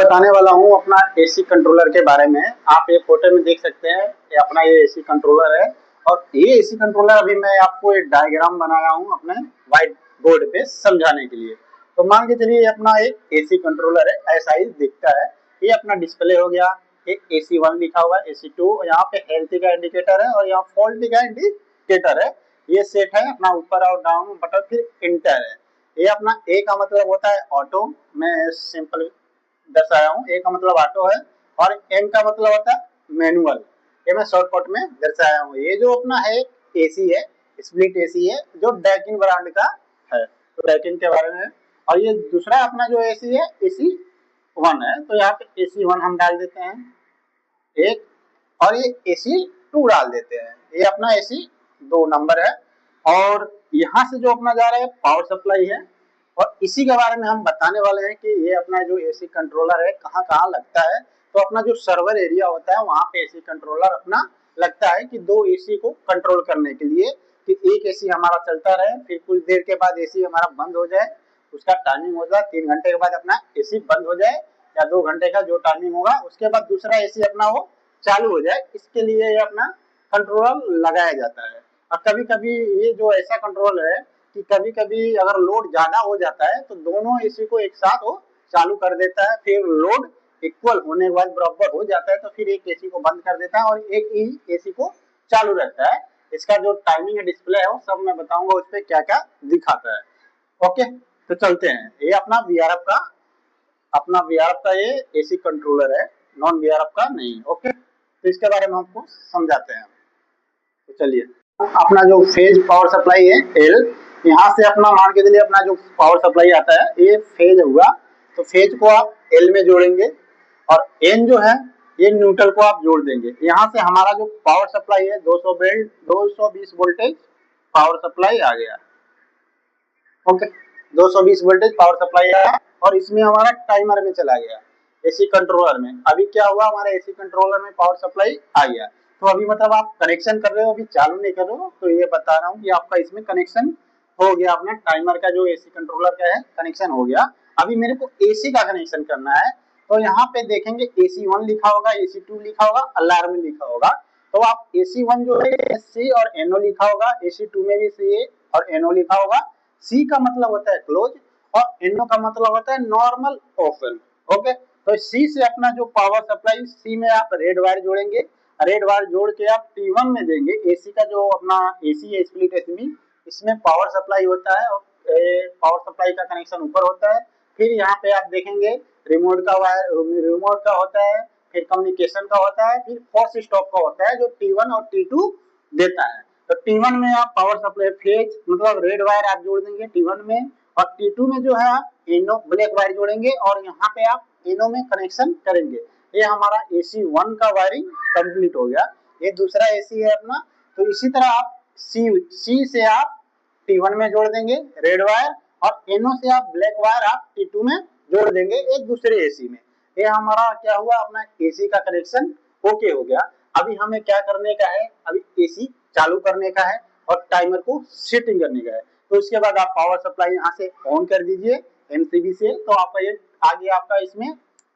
बताने वाला हूँ अपना एसी कंट्रोलर के बारे में। आप ये फोटो में देख सकते हैं, ये अपना ये एसी कंट्रोलर है। और ये एसी कंट्रोलर अभी मैं आपको एक डायग्राम बनाया हूँ अपने व्हाइट बोर्ड पे समझाने के लिए। तो मान के चलिए अपना एक एसी कंट्रोलर है, ऐसा ही दिखता है। ये अपना डिस्प्ले हो गया, ये AC1 लिखा हुआ है, AC2, यहाँ पे हेल्थ का इंडिकेटर है और यहाँ फॉल्ट का इंडिकेटर है। ये सेट है अपना ऊपर और डाउन बटन, फिर इंटर है। ये अपना ए का मतलब होता है ऑटो, मैं सिंपल दर्शाया हूँ। ए का मतलब ऑटो है और एम का मतलब होता है मैनुअल, ये मैं शॉर्टकट में दर्शाया हूँ। ये जो अपना है एसी है, स्प्लिट एसी है, जो डैकिन ब्रांड का है, तो डैकिन के बारे में। और ये दूसरा अपना जो एसी है AC1 है, तो यहाँ पे AC1 हम डाल देते हैं एक, और ये AC2 डाल देते हैं। ये अपना AC2 नंबर है। और यहाँ से जो अपना जा रहा है पावर सप्लाई है, और इसी के बारे में हम बताने वाले हैं कि ये अपना जो एसी कंट्रोलर है कहाँ कहाँ लगता है। तो अपना जो सर्वर एरिया होता है वहां पे एसी कंट्रोलर अपना लगता है कि दो एसी को कंट्रोल करने के लिए, कि एक एसी हमारा चलता रहे, फिर कुछ देर के बाद एसी हमारा बंद हो जाए, उसका टाइमिंग हो जाए 3 घंटे के बाद अपना एसी बंद हो जाए, या 2 घंटे का जो टाइमिंग होगा उसके बाद दूसरा एसी अपना वो चालू हो जाए। इसके लिए ये अपना कंट्रोलर लगाया जाता है। और कभी कभी ये जो ऐसा कंट्रोल है कि कभी कभी अगर लोड ज्यादा हो जाता है तो दोनों एसी को एक साथ वो चालू कर देता है, फिर लोड इक्वल होने के बाद बराबर हो जाता है तो फिर एक एसी को बंद कर देता है और एक ही एसी को चालू रखता है। इसका जो टाइमिंग डिस्प्ले है वो सब मैं बताऊंगा उस पर क्या क्या दिखाता है। ओके, तो चलते हैं। ये अपना वीआरएफ का ये एसी कंट्रोलर है, नॉन वीआरएफ का नहीं। ओके, तो इसके बारे में आपको समझाते हैं। तो चलिए, अपना जो फेज पावर सप्लाई है एल, यहाँ से अपना मान के चलिए अपना जो पावर सप्लाई आता है ये फेज हुआ, तो फेज को आप एल में जोड़ेंगे और एन जो है ये न्यूट्रल को आप जोड़ देंगे। यहाँ से हमारा जो पावर सप्लाई है 220 वोल्टेज पावर सप्लाई आ गया। ओके, 220 वोल्टेज पावर सप्लाई आया और इसमें हमारा टाइमर में चला गया एसी कंट्रोलर में। अभी क्या हुआ, हमारे एसी कंट्रोलर में पावर सप्लाई आ गया। तो अभी मतलब आप कनेक्शन कर रहे हो, अभी चालू नहीं कर रहे हो, तो ये बता रहा हूँ कि आपका इसमें कनेक्शन हो गया। अपना टाइमर का जो एसी कंट्रोलर का है कनेक्शन हो गया। अभी मेरे को एसी का कनेक्शन करना है, तो यहाँ पे देखेंगे AC1 लिखा होगा, AC2 लिखा होगा, अलार्म लिखा होगा। तो आप AC1 जो है सी और NO लिखा होगा, AC2 में भी सी और NO लिखा होगा। सी का मतलब होता है क्लोज और NO का मतलब होता है नॉर्मल ओपन। ओके, तो सी से अपना जो पावर सप्लाई, सी में आप रेड वायर जोड़ेंगे, रेड वायर जोड़ के आप T1 में देंगे। एसी का जो अपना एसी है स्प्लिट एसी, इसमें पावर सप्लाई होता है और पावर सप्लाई का कनेक्शन ऊपर होता है। फिर यहाँ पे आप देखेंगे रिमोट का वायर, रिमोट का होता है, फिर कम्युनिकेशन का होता है, फिर फोर्स स्टॉप का होता है जो T1 और T2 देता है। तो T1 में आप पावर सप्लाई फेज मतलब रेड वायर आप जोड़ देंगे T1 में, और T2 में जो है आप एनो ब्लैक वायर जोड़ेंगे और यहाँ पे आप एनो में कनेक्शन करेंगे। ये हमारा AC1 का वायरिंग कंप्लीट हो गया। ये दूसरा एसी है अपना। तो इसी तरह आप सी से आप T1 में जोड़ देंगे रेड वायर, और एनो से आप ब्लैक वायर आप T2 में जोड़ देंगे एक दूसरे एसी में। ये हमारा क्या हुआ, अपना एसी का कनेक्शन ओके हो गया। अभी हमें क्या करने का है, अभी एसी चालू करने का है और टाइमर को सेटिंग करने का है। तो इसके बाद आप पावर सप्लाई यहाँ से ऑन कर दीजिए एमसीबी से, तो आपका ये आ गया आपका इसमें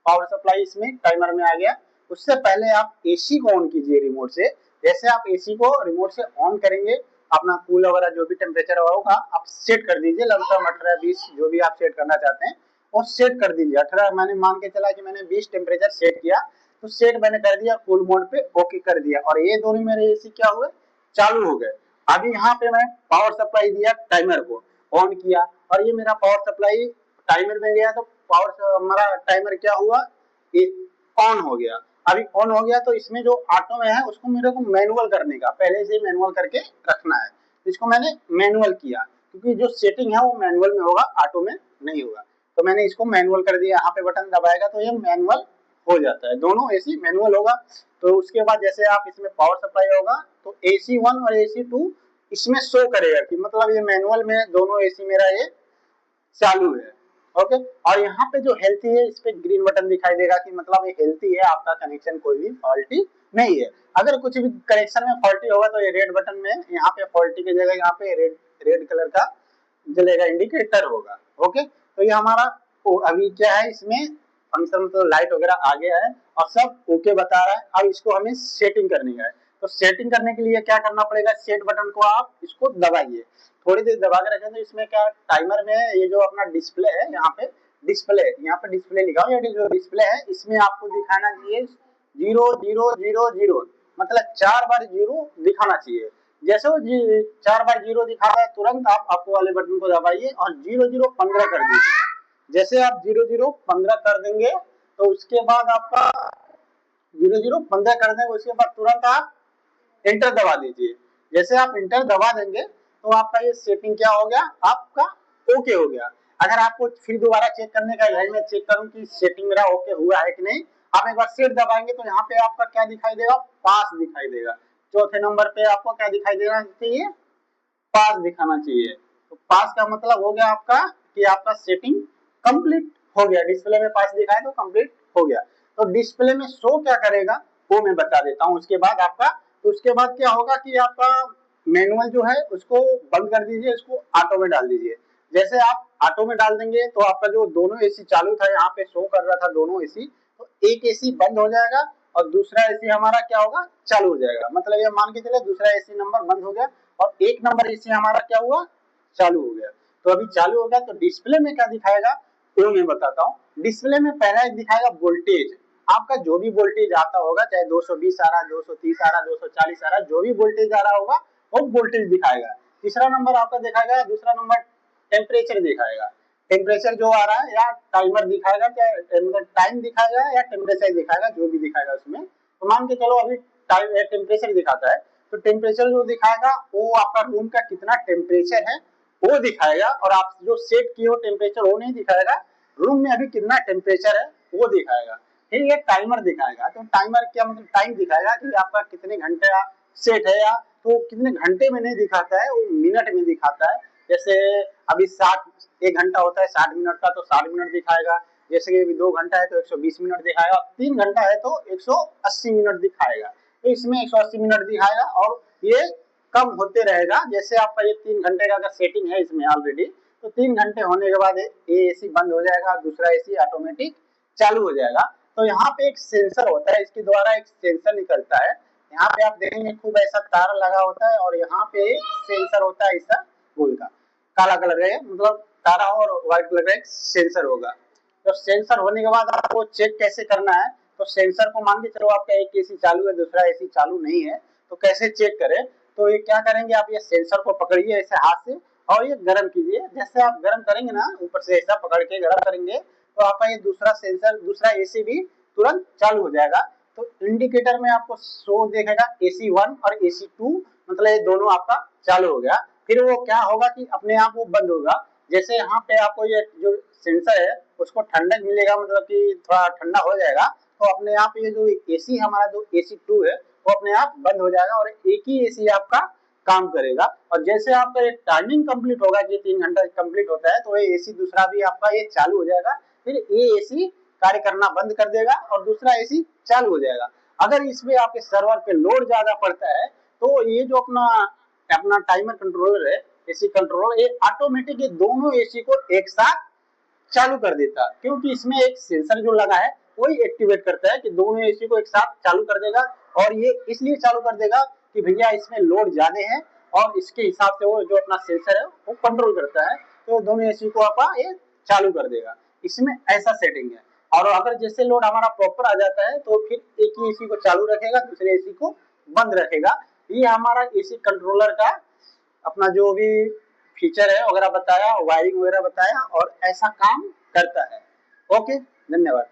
पावर सप्लाई इसमें टाइमर में आ गया। उससे पहले आप एसी को ऑन कीजिए रिमोट से। जैसे आप एसी को रिमोट से ऑन करेंगे, अपना कूल वगैरह जो भी टेम्परेचर होगा आप सेट कर दीजिए, लमसम 18-20 जो भी आप सेट करना चाहते हैं वो सेट कर दीजिए। 18 मैंने मान के चला कि मैंने 20 टेम्परेचर सेट किया, तो सेट मैंने कर दिया, कूल मोड पे ओके कर दिया, और ये दोनों मेरे एसी क्या हुए, चालू हो गए। अभी यहाँ पे मैं पावर सप्लाई दिया, टाइमर को ऑन किया, और ये मेरा पावर सप्लाई टाइमर में गया, तो पावर हमारा टाइमर क्या हुआ, ये ऑन हो गया। अभी ऑन हो गया तो इसमें जो ऑटो में है उसको मेरे को मैनुअल करने का, पहले से मैनुअल करके रखना है। इसको मैंने मैनुअल किया क्योंकि जो सेटिंग है वो मैनुअल में होगा, ऑटो में नहीं होगा। तो मैंने इसको मैनुअल कर दिया, यहाँ पे बटन दबाएगा तो ये मैनुअल हो जाता है, दोनों एसी मैनुअल होगा। तो उसके बाद जैसे आप इसमें पावर सप्लाई होगा तो AC1 और AC2 इसमें शो करेगा कि मतलब ये मैनुअल में दोनों एसी मेरा ये चालू है। ओके, और यहाँ पे जो हेल्थी है इस पे ग्रीन बटन दिखाई देगा कि मतलब ये हेल्थी है, आपका कनेक्शन कोई भी फॉल्टी नहीं है। अगर कुछ भी कनेक्शन में फॉल्टी होगा तो ये रेड बटन में यहाँ पे फॉल्टी की जगह यहाँ पे रेड कलर का जलेगा, इंडिकेटर होगा। ओके, तो ये हमारा अभी क्या है इसमें फंक्शन मतलब लाइट वगैरह आ गया है और सब ओके बता रहा है। अब इसको हमें सेटिंग करनी है, तो सेटिंग करने के लिए क्या करना पड़ेगा, सेट बटन को आप इसको दबाइए, थोड़ी देर दबा के रखें। तो इसमें क्या टाइमर में ये जो अपना डिस्प्ले है, यहाँ पे डिस्प्ले लिखा हुआ, ये जो डिस्प्ले है इसमें आपको दिखाना चाहिए 0000, मतलब 4 बार 0 दिखाना चाहिए। जैसे वो 4 बार 0 दिखाता है तुरंत आप अप वाले बटन को दबाइए और 0015 कर दीजिए। जैसे आप 0015 कर देंगे तो उसके बाद आपका 0015 कर देंगे, उसके बाद तुरंत आप एंटर दबा दीजिए। जैसे आप एंटर दबा देंगे तो आपका ये सेटिंग क्या हो गया, आपका ओके हो गया। अगर आपको फिर दोबारा चेक करने का है, मैं चेक करूं कि सेटिंग मेरा ओके हुआ है कि नहीं, आप एक बार सेट दबाएंगे तो यहाँ पे आपका क्या दिखाई देगा, पास दिखाई देगा। चौथे नंबर पे आपको क्या दिखाई देना चाहिए, पास दिखाना चाहिए। तो पास का मतलब हो गया आपका कि आपका सेटिंग कंप्लीट हो गया, डिस्प्ले में पास दिखाए तो कंप्लीट हो गया। तो डिस्प्ले में शो क्या करेगा वो मैं बता देता हूँ उसके बाद आपका। तो उसके बाद क्या होगा कि आपका मैनुअल जो है उसको बंद कर दीजिए, इसको ऑटो में डाल दीजिए। जैसे आप ऑटो में डाल देंगे तो आपका जो दोनों एसी चालू था, यहाँ पे शो कर रहा था दोनों एसी, तो एक एसी बंद हो जाएगा और दूसरा एसी हमारा क्या होगा, चालू हो जाएगा। मतलब ये मान के चले दूसरा एसी नंबर बंद हो गया और एक नंबर एसी हमारा क्या हुआ, चालू हो गया। तो अभी चालू हो गया तो डिस्प्ले में क्या दिखाएगा वो मैं बताता हूँ। डिस्प्ले में पहला दिखाएगा वोल्टेज, आपका जो भी वोल्टेज आता होगा, चाहे 220 आ रहा, 230 आ रहा, 240 आ रहा, जो भी वोल्टेज आ रहा होगा वो वोल्टेज दिखाएगा। तीसरा नंबर आपका दिखाएगा, दूसरा नंबर टेम्परेचर दिखाएगा। टेम्परेचर जो आ रहा है या टाइमर दिखाएगा, क्या टाइम दिखाएगा या टेम्परेचर दिखाएगा, जो भी दिखाएगा उसमें। तो मान के चलो अभी टाइम टेम्परेचर दिखाता है, तो टेम्परेचर जो दिखाएगा वो आपका रूम का कितना टेम्परेचर है वो दिखाएगा, और आप जो सेट किए हो टेम्परेचर वो नहीं दिखाएगा, रूम में अभी कितना टेम्परेचर है वो दिखाएगा। फिर ये टाइमर दिखाएगा, तो टाइमर क्या मतलब टाइम दिखाएगा कि आपका कितने घंटे सेट है, या तो कितने घंटे में नहीं दिखाता है, वो मिनट में दिखाता है। जैसे अभी 1 घंटा होता है 60 मिनट का, तो 60 मिनट दिखाएगा। जैसे कि 2 घंटा है तो 120 मिनट दिखाएगा, 3 घंटा है तो 180 मिनट दिखाएगा। तो इसमें 180 मिनट दिखाएगा और ये कम होते रहेगा। जैसे आपका ये 3 घंटे का अगर सेटिंग है इसमें ऑलरेडी, तो 3 घंटे होने के बाद ये एसी बंद हो जाएगा, दूसरा एसी ऑटोमेटिक चालू हो जाएगा। तो यहाँ पे एक सेंसर होता है, इसके द्वारा एक सेंसर निकलता है। यहाँ पे आप देखेंगे खूब ऐसा तार लगा होता है और यहाँ पे सेंसर होता है ऐसा गोल का, काला कलर का, मतलब काला और व्हाइट कलर का एक सेंसर होगा। तो सेंसर होने के बाद आपको चेक कैसे करना है, तो सेंसर को मान के चलो आपका एक एसी चालू है दूसरा एसी चालू नहीं है, तो कैसे चेक करें। तो ये क्या करेंगे, आप ये सेंसर को पकड़िए ऐसे हाथ से और ये गर्म कीजिए। जैसे आप गर्म करेंगे ना, ऊपर से ऐसा पकड़ के गर्म करेंगे तो आपका ये दूसरा सेंसर दूसरा एसी भी तुरंत चालू हो जाएगा। तो इंडिकेटर में आपको शो देखेगा AC1 और AC2, मतलब ये दोनों आपका चालू हो गया। फिर वो क्या होगा कि अपने आप वो बंद होगा। जैसे यहाँ पे आपको ये जो सेंसर है उसको ठंडक मिलेगा, मतलब कि थोड़ा ठंडा हो जाएगा, तो अपने आप ये जो एसी हमारा जो AC2 है वो अपने आप बंद हो जाएगा और एक ही एसी आपका काम करेगा। और जैसे आपका ये टाइमिंग कंप्लीट होगा कि 3 घंटा कंप्लीट होता है, तो ये एसी दूसरा भी आपका ये चालू हो जाएगा। फिर ये एसी कार्य करना बंद कर देगा और दूसरा एसी चालू हो जाएगा। अगर इसमें आपके सर्वर पे लोड ज्यादा पड़ता है तो ये जो अपना अपना टाइमर कंट्रोलर है, एसी कंट्रोलर, ये ऑटोमेटिक ये दोनों एसी को एक साथ चालू कर देता, क्योंकि इसमें एक सेंसर जो लगा है वही एक्टिवेट करता है कि दोनों एसी को एक साथ चालू कर देगा। और ये इसलिए चालू कर देगा कि भैया इसमें लोड ज्यादा है और इसके हिसाब से वो जो अपना सेंसर है वो कंट्रोल करता है, तो दोनों एसी को आपका ये चालू कर देगा। इसमें ऐसा सेटिंग है। और अगर जैसे लोड हमारा प्रॉपर आ जाता है तो फिर एक ही एसी को चालू रखेगा, दूसरे एसी को बंद रखेगा। ये हमारा एसी कंट्रोलर का अपना जो भी फीचर है वगैरह बताया, वायरिंग वगैरह बताया और ऐसा काम करता है। ओके, धन्यवाद।